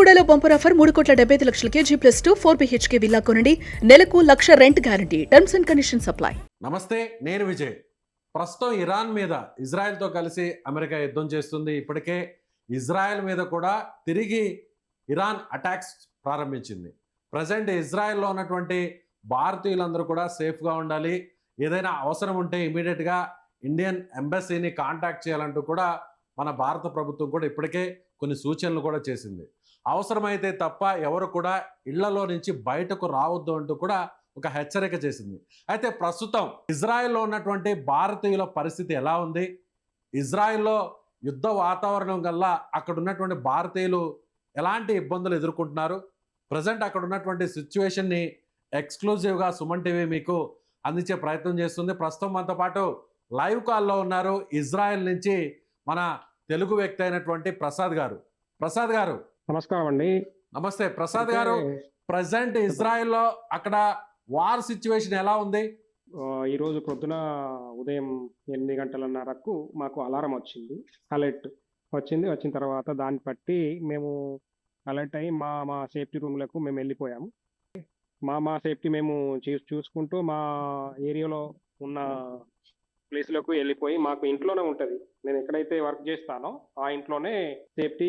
బెల్లుగూడలో bumper offer 3,75,00,000 G+2 4 BHK villa కొనండి. నెలకు 1,00,000 rent guarantee. Terms and conditions apply. నమస్తే, నేను విజయ్. ప్రస్తుతం ఇరాన్ మీద ఇజ్రాయెల్తో కలిసి అమెరికా యుద్ధం చేస్తుంది. ఇప్పటికే ఇజ్రాయెల్ మీద కూడా తిరిగి ఇరాన్ అటాక్స్ ప్రారంభించింది. ప్రజెంట్ ఇజ్రాయెల్లో ఉన్నటువంటి భారతీయులందరూ కూడా సేఫ్గా ఉండాలి. ఏదైనా అవసరం ఉంటే ఇమీడియట్గా ఇండియన్ ఎంబసీని కాంటాక్ట్ చేయాలంటూ కూడా మన భారత ప్రభుత్వం కూడా ఇప్పటికే కొన్ని సూచనలు కూడా చేసింది. అవసరమైతే తప్ప ఎవరు కూడా ఇళ్లలో నుంచి బయటకు రావద్దు అంటూ కూడా ఒక హెచ్చరిక చేసింది. అయితే ప్రస్తుతం ఇజ్రాయెల్లో ఉన్నటువంటి భారతీయుల పరిస్థితి ఎలా ఉంది? ఇజ్రాయెల్లో యుద్ధ వాతావరణం వల్ల అక్కడ ఉన్నటువంటి భారతీయులు ఎలాంటి ఇబ్బందులు ఎదుర్కొంటున్నారు? ప్రజెంట్ అక్కడ ఉన్నటువంటి సిచ్యువేషన్ని ఎక్స్క్లూజివ్గా సుమన్ టీవీ మీకు అందించే ప్రయత్నం చేస్తుంది. ప్రస్తుతం మనతో పాటు లైవ్ కాల్లో ఉన్నారు ఇజ్రాయెల్ నుంచి మన తెలుగు వ్యక్తి అయినటువంటి ప్రసాద్ గారు. ప్రసాద్ గారు నమస్కారం అండి. నమస్తే ప్రసాద్ గారు. ప్రజెంట్ ఇజ్రాయెల్లో అక్కడ వార్ సిచ్యువేషన్ ఎలా ఉంది? ఈరోజు పొద్దున ఉదయం 8 గంటలన్నరకు మాకు అలారం వచ్చింది, అలర్ట్ వచ్చింది. వచ్చిన తర్వాత దాన్ని బట్టి మేము అలర్ట్ అయ్యి మా సేఫ్టీ రూమ్లకు మేము వెళ్ళిపోయాము. మా సేఫ్టీ మేము చూసుకుంటూ మా ఏరియాలో ఉన్న ప్లేస్లకు వెళ్ళిపోయి, మాకు ఇంట్లోనే ఉంటుంది, నేను ఎక్కడైతే వర్క్ చేస్తానో ఆ ఇంట్లోనే సేఫ్టీ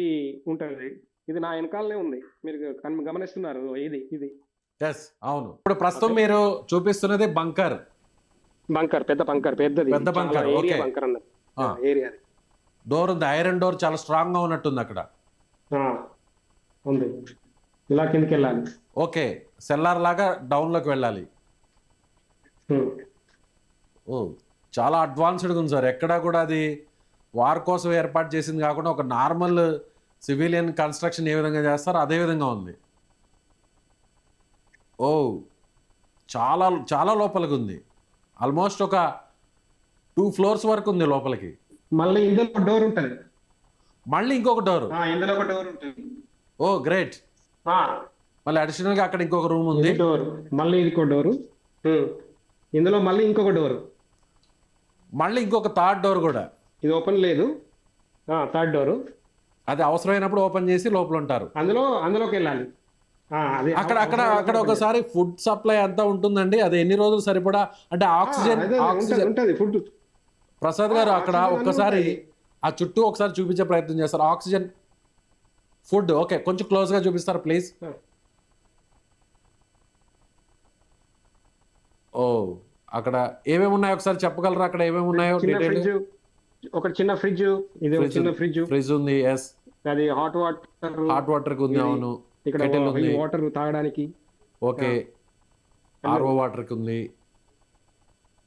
ఉంటుంది. ఇది నా వెనకాలనే ఉంది, మీరు గమనిస్తున్నారు. ఇది ఎస్, అవును. ఇప్పుడు ప్రస్తుతం మీరు చూపిస్తున్నది బంకర్. పెద్ద బంకర్, పెద్దది, పెద్ద బంకర్. ఓకే, బంకర్ అన్నది ఏరియా. డోర్ ఉంది, ఐరన్ డోర్, చాలా స్ట్రాంగ్ గా ఉన్నట్టుంది అక్కడ. ఉంది, ఇలా కిందకి వెళ్ళాలి. ఓకే, సెల్లార్ లాగా డౌన్ లోకి వెళ్ళాలి. ఓ, చాలా అడ్వాన్స్డ్గా ఉంది సార్. ఎక్కడా కూడా అది వార్ కోసం ఏర్పాటు చేసింది కాకుండా ఒక నార్మల్ సివిలియన్ కన్స్ట్రక్షన్ ఏ విధంగా చేస్తారో అదే విధంగా ఉంది. ఓ, చాలా చాలా లోపలికి ఉంది. ఆల్మోస్ట్ ఒక 2 floors వరకు ఉంది లోపలికి. మళ్ళీ ఇందులో డోర్ ఉంటుంది, మళ్ళీ ఇంకొక డోర్. ఇందులో ఒక డోర్ ఉంటుంది. ఓ గ్రేట్. మళ్ళీ అడిషనల్ గా అక్కడ ఇంకొక రూమ్ ఉంది, డోర్. మళ్ళీ ఇంకో డోరు, ఇందులో మళ్ళీ ఇంకొక డోర్, మళ్ళీ ఇంకొక థర్డ్ డోర్ కూడా. ఇది ఓపెన్ లేదు, థర్డ్ డోరు. అది అవసరమైనప్పుడు ఓపెన్ చేసి లోపల ఉంటారు. అందులోకి వెళ్ళాలి. అక్కడ ఒకసారి ఫుడ్ సప్లై అంతా ఉంటుందండి. అది ఎన్ని రోజులు సరిపడా? అంటే ఆక్సిజన్ ఉంటుంది ఫుడ్. ప్రసాద్ గారు అక్కడ ఒక్కసారి ఆ చుట్టూ ఒకసారి చూపించే ప్రయత్నం చేస్తారు. Oxygen, food. ఓకే, కొంచెం క్లోజ్ గా చూపిస్తారు ప్లీజ్. ఓ, అక్కడ ఏమేమి ఉన్నాయో ఒకసారి చెప్పగలరా? అక్కడ ఏమేమి ఉన్నాయో డీటెయిల్. ఒక చిన్న ఫ్రిడ్జ్, ఇది ఒక చిన్న ఫ్రిడ్జ్ ఉంది. ఎస్, అది హాట్ వాటర్ కి ఉంది. అవును, ఇక్కడ వాటర్ తాగడానికి. ఓకే, ఆర్ఓ వాటర్ కి ఉంది.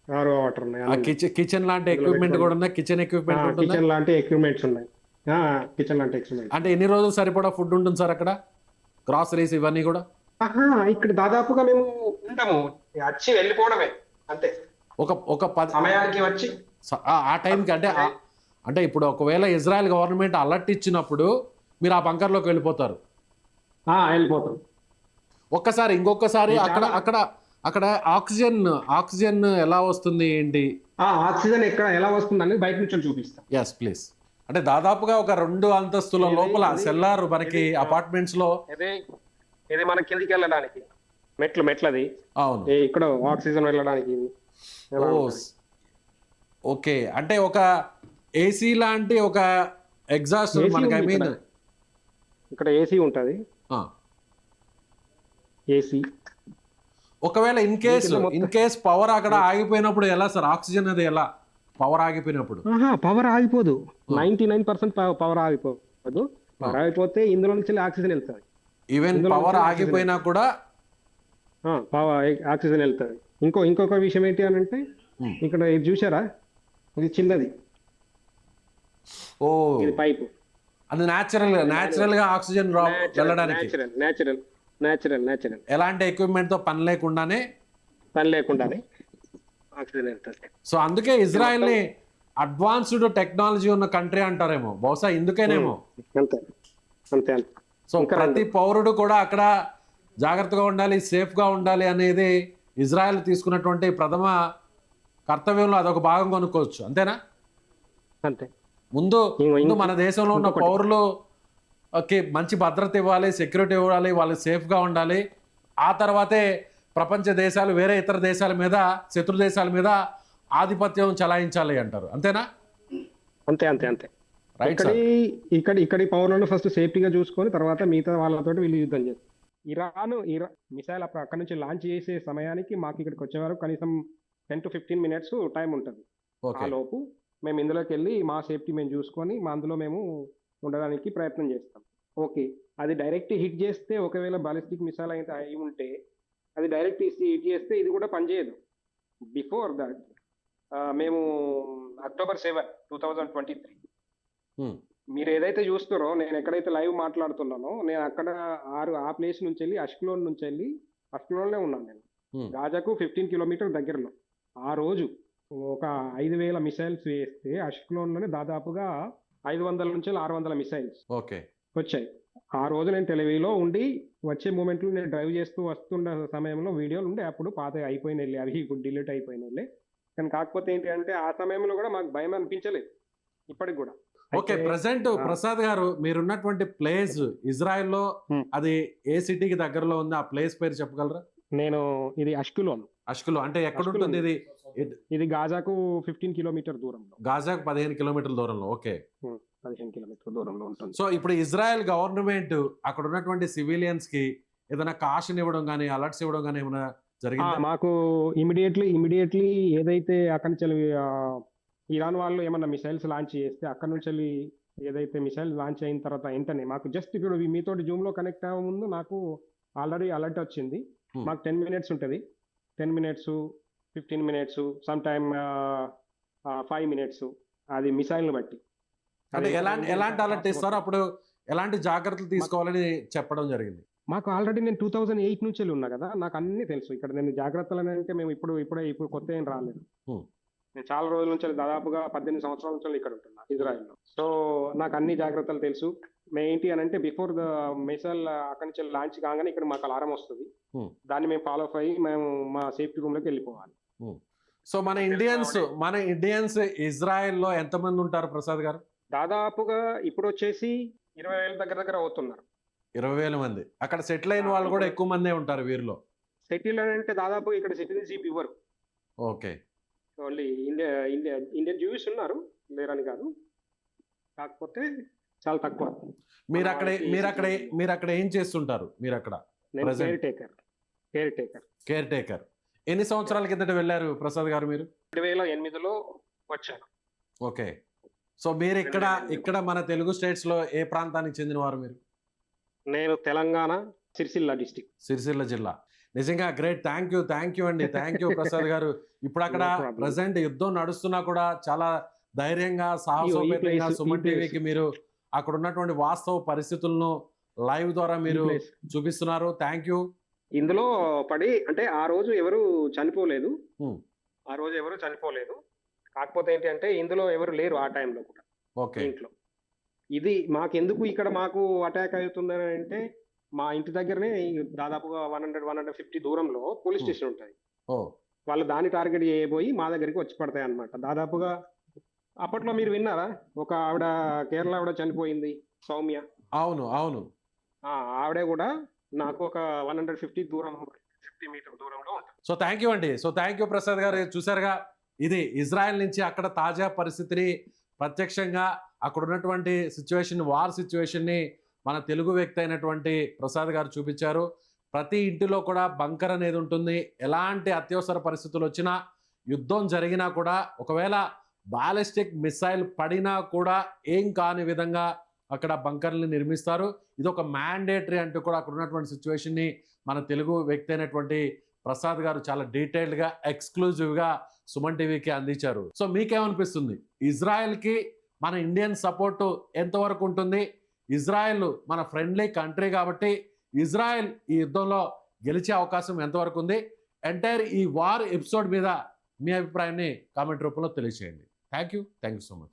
ఆర్ఓ వాటర్ ఉన్నాయి. కిచెన్ లాంటి ఎక్విప్మెంట్ కూడా ఉన్నాయి. కిచెన్ ఎక్విప్మెంట్, కిచెన్ లాంటి ఎక్విప్మెంట్స్ ఉన్నాయి. కిచెన్ లాంటి ఎక్విప్మెంట్. అంటే ఎన్ని రోజులు సరిపడా ఫుడ్ ఉంటుంది సార్ అక్కడ? గ్రాసరీస్ ఇవన్నీ కూడా ఇక్కడ దాదాపుగా మేము ఉంటాము, వచ్చి వెళ్ళిపోవడమే అంతే. ఒక 10 సమయానికి వచ్చి ఆ టైంకి. అంటే ఇప్పుడు ఒకవేళ ఇజ్రాయెల్ గవర్నమెంట్ అలర్ట్ ఇచ్చినప్పుడు మీరు ఆ బంకర్లోకి వెళ్ళిపోతారు. వెళ్ళిపోతాం. ఒక్కసారి ఇంకొకసారి అక్కడ ఆక్సిజన్ ఎలా వస్తుంది ఏంటి? ఆక్సిజన్ ఎలా వస్తుంది అనేది బయట నుంచి చూపిస్తాం. Yes please. అంటే దాదాపుగా ఒక 2 అంతస్తుల లోపల సెల్లార్ మనకి అపార్ట్మెంట్స్ లో. ఇది మన కిందికి వెళ్ళడానికి మెట్లది. అవును, ఇక్కడ ఆక్సిజన్ వెళ్ళడానికి. ఓకే, అంటే ఒక ఏసీ లాంటి ఒక ఎగ్జాస్ట్ మనకి. ఐ మీన్ ఇక్కడ ఏసీ ఉంటది. ఏసీ ఒకవేళ ఇన్ కేస్ పవర్ అక్కడ ఆగిపోయినప్పుడు ఎలా సార్? ఆక్సిజన్ అది ఎలా? పవర్ ఆగిపోయినప్పుడు పవర్ ఆగిపోదు. 99% పవర్ ఆగిపోదు. పవర్ ఆగిపోతే ఇందులో నుంచి ఆక్సిజన్ వెళ్తుంది. ఈవెన్ పవర్ ఆగిపోయినా కూడా ఆక్సిజన్ వెళ్తుంది. ఇంకొక విషయం ఏంటి అని అంటే, ఇక్కడ ఇది చూసారా, ఇది చిన్నది. ఓ, ఇది పైపు. అది న్యాచురల్ గా ఆక్సిజన్ వెళ్ళడానికి. న్యాచురల్ ఎలాంటి ఎక్విప్మెంట్ తో పని లేకుండానే ఆక్సిజన్ వెళ్తుంది. సో అందుకే ఇజ్రాయెల్ ని అడ్వాన్స్డ్ టెక్నాలజీ ఉన్న కంట్రీ అంటారేమో, బహుశా ఇందుకేనేమో. అంతే. సో ప్రతి పౌరుడు కూడా అక్కడ జాగ్రత్తగా ఉండాలి, సేఫ్ గా ఉండాలి అనేది ఇజ్రాయెల్ తీసుకున్నటువంటి ప్రథమ కర్తవ్యంలో అదొక భాగం కొనుక్కోవచ్చు. అంతేనా? అంతే. ముందు మన దేశంలో ఉన్న పౌరులు ఓకే, మంచి భద్రత ఇవ్వాలి, సెక్యూరిటీ ఇవ్వాలి, వాళ్ళు సేఫ్గా ఉండాలి. ఆ తర్వాతే ప్రపంచ దేశాలు వేరే ఇతర దేశాల మీద, శత్రు దేశాల మీద ఆధిపత్యం చలాయించాలి అంటారు, అంతేనా? అంతే అంతే అంతే. Right sir. ఇక్కడి పౌరులను ఫస్ట్ సేఫ్టీగా చూసుకొని తర్వాత మిగతా వాళ్ళతో వీళ్ళు యుద్ధం చేస్తారు. ఇరాన్ మిసైల్ అక్కడ నుంచి లాంచ్ చేసే సమయానికి మాకు ఇక్కడికి వచ్చే వరకు కనీసం 10 to 15 minutes టైం ఉంటుంది. ఆ ఓకే, లోపు మేము ఇందులోకి వెళ్ళి మా సేఫ్టీ మేము చూసుకొని అందులో మేము ఉండడానికి ప్రయత్నం చేస్తాం. ఓకే, అది డైరెక్ట్ హిట్ చేస్తే ఒకవేళ బాలిస్టిక్ మిసైల్ అయితే అయి ఉంటే అది డైరెక్ట్ హిట్ చేస్తే ఇది కూడా పనిచేయదు. బిఫోర్ దట్ మేము October 7, 2023 Hmm. మీరు ఏదైతే చూస్తారో నేను ఎక్కడైతే లైవ్ మాట్లాడుతున్నానో నేను అక్కడ ఆ ప్లేస్ నుంచి వెళ్ళి అష్కలోన్లో ఉన్నాను నేను. Hmm. గాజాకు 15 కిలోమీటర్ దగ్గరలో. ఆ రోజు ఒక 5,000 మిసైల్స్ వేస్తే అష్కలోన్లోనే దాదాపుగా 500 నుంచి 600 మిసైల్స్ ఓకే, వచ్చాయి. ఆ రోజు నేను టెలివిలో ఉండి వచ్చే మూమెంట్లో నేను డ్రైవ్ చేస్తూ వస్తున్న సమయంలో వీడియోలు ఉండే, అప్పుడు పాత అయిపోయినాయి, అవి ఇప్పుడు డిలీట్ అయిపోయినాయి. కానీ కాకపోతే ఏంటి అంటే ఆ సమయంలో కూడా మాకు భయం అనిపించలేదు ఇప్పటికి కూడా. ఓకే. ప్రజెంట్ ప్రసాద్ గారు మీరున్నటువంటి ప్లేస్ ఇజ్రాయెల్లో అది ఏ సిటీకి దగ్గరలో ఉంది? ఆ ప్లేస్ పేరు చెప్పగలరా? ఇది అష్కులోన్. అష్కులో అంటే ఎక్కడ ఉంటుంది ఇది? ఇది గాజాకు 15 కిలోమీటర్ దూరంలో. గాజాకు 15 కిలోమీటర్ల దూరంలో. ఓకే, 15 కిలోమీటర్ దూరంలో ఉంటుంది. సో ఇప్పుడు ఇజ్రాయెల్ గవర్నమెంట్ అక్కడ ఉన్నటువంటి సివిలియన్స్ కి ఏదైనా కాషన్ ఇవ్వడం కానీ అలర్ట్స్ ఇవ్వడం కానీ ఏమైనా జరిగిందా? మాకు ఇమీడియట్లీ ఏదైతే అక్కడి నుంచి ఇరాన్ వాళ్ళు ఏమన్నా మిసైల్స్ లాంచ్ చేస్తే అక్కడ నుంచి ఏదైతే మిసైల్ లాంచ్ అయిన తర్వాత వెంటనే మాకు జస్ట్ ఇప్పుడు మీతో జూమ్ లో కనెక్ట్ అవ్వే ముందు నాకు ఆల్రెడీ అలర్ట్ వచ్చింది. మాకు 10 minutes ఉంటుంది, 10 minutes, 15 minutes, some time 5 minutes, అది మిసైల్ ని బట్టి. అంటే ఎలాంటి అలర్ట్ ఇస్తారో అప్పుడు ఎలాంటి జాగ్రత్తలు తీసుకోవాలని చెప్పడం జరిగింది? మాకు ఆల్రెడీ నేను 2008 నుంచి ఉన్నా కదా, నాకు అన్ని తెలుసు. ఇక్కడ నేను జాగ్రత్తలు అంటే మేము ఇప్పుడు కొత్త ఏం రాలేదు. నేను చాలా రోజుల నుంచి దాదాపుగా 18 సంవత్సరాల నుంచి ఇక్కడ ఉంటున్నా ఇజ్రాయెల్లో. సో నాకు అన్ని జాగ్రత్తలు తెలుసు. ఏంటి అని అంటే బిఫోర్ ద మిసైల్ అక్కడి నుంచి లాంచ్ కాగానే ఇక్కడ మాకు అలారం వస్తుంది. దాన్ని మేము ఫాలో అప్ అయ్యి మేము మా సేఫ్టీ రూమ్ లోకి వెళ్ళిపోవాలి. సో మన ఇండియన్స్ ఇజ్రాయెల్లో ఎంతమంది ఉంటారు ప్రసాద్ గారు? దాదాపుగా ఇప్పుడు వచ్చేసి 20,000 దగ్గర అవుతున్నారు. 20,000 మంది. అక్కడ సెటిల్ అయిన వాళ్ళు కూడా ఎక్కువ మందే ఉంటారు వీరిలో. సెటిల్ అంటే దాదాపు ఇక్కడ సిటిజన్షిప్ ఇవ్వరు. ఓకే, ఓన్లీ ఇండియన్ జూయిష్ ఉన్నారు, లేరని కాదు, కాకపోతే చాలా తక్కువ. మీరు అక్కడ ఏం చేస్తుంటారు? మీరు అక్కడ కేర్ టేకర్. ఎన్ని సంవత్సరాల కిందట వెళ్ళారు ప్రసాద్ గారు మీరు? 2008లో వచ్చాను. ఓకే, సో మీరు ఇక్కడ మన తెలుగు స్టేట్స్ లో ఏ ప్రాంతానికి చెందినవారు మీరు? నేను తెలంగాణ సిరిసిల్ల జిల్లా. నిజంగా గ్రేట్. థ్యాంక్ యూ అండి. థ్యాంక్ యూ ప్రసాద్ గారు. ఇప్పుడు అక్కడ ప్రజెంట్ యుద్ధం నడుస్తున్నా కూడా చాలా ధైర్యంగా సాహసోపేతంగా సుమన్ టీవీకి మీరు అక్కడ ఉన్నటువంటి వాస్తవ పరిస్థితులను లైవ్ ద్వారా మీరు చూపిస్తున్నారు. Thank you. ఇందులో పడి అంటే ఆ రోజు ఎవరు చనిపోలేదు, కాకపోతే ఏంటి అంటే ఇందులో ఎవరు లేరు ఆ టైంలో కూడా. ఓకే, ఇంట్లో ఇది మాకెందుకు ఇక్కడ మాకు అటాక్ అవుతుందని అంటే మా ఇంటి దగ్గరనే దాదాపుగా 100-150 దూరంలో పోలీస్ స్టేషన్ ఉంటుంది. వాళ్ళు దాన్ని టార్గెట్ చేయబోయి మా దగ్గరికి వచ్చి పడతాయి అన్నమాట. దాదాపుగా అప్పట్లో మీరు విన్నారా, ఒక ఆవిడ కేరళ ఆవిడ చనిపోయింది, సౌమ్య. అవును. ఆవిడ కూడా నాకు ఒక 150 మీటర్ దూరంలో ఉంటుంది. సో థ్యాంక్ యూ అండి. సో థ్యాంక్ యూ ప్రసాద్ గారు. చూసారుగా, ఇది ఇజ్రాయెల్ నుంచి అక్కడ తాజా పరిస్థితిని ప్రత్యక్షంగా అక్కడ ఉన్నటువంటి వార్ సిచ్యువేషన్ని మన తెలుగు వ్యక్తి అయినటువంటి ప్రసాద్ గారు చూపించారు. ప్రతి ఇంటిలో కూడా బంకర్ అనేది ఉంటుంది. ఎలాంటి అత్యవసర పరిస్థితులు వచ్చినా, యుద్ధం జరిగినా కూడా, ఒకవేళ బాలిస్టిక్ మిసైల్ పడినా కూడా ఏం కాని విధంగా అక్కడ బంకర్ని నిర్మిస్తారు. ఇది ఒక మ్యాండేటరీ అంటూ కూడా అక్కడ ఉన్నటువంటి సిచ్యువేషన్ని మన తెలుగు వ్యక్తి అయినటువంటి ప్రసాద్ గారు చాలా డీటెయిల్డ్గా ఎక్స్క్లూజివ్గా సుమన్ టీవీకి అందించారు. సో మీకేమనిపిస్తుంది? ఇజ్రాయెల్కి మన ఇండియన్ సపోర్టు ఎంతవరకు ఉంటుంది? ఇజ్రాయెల్ మన ఫ్రెండ్లీ కంట్రీ కాబట్టి ఇజ్రాయెల్ ఈ యుద్ధంలో గెలిచే అవకాశం ఎంతవరకు ఉంది? ఎంటైర్ ఈ వార్ ఎపిసోడ్ మీద మీ అభిప్రాయాన్ని కామెంట్ రూపంలో తెలియజేయండి. Thank you so much.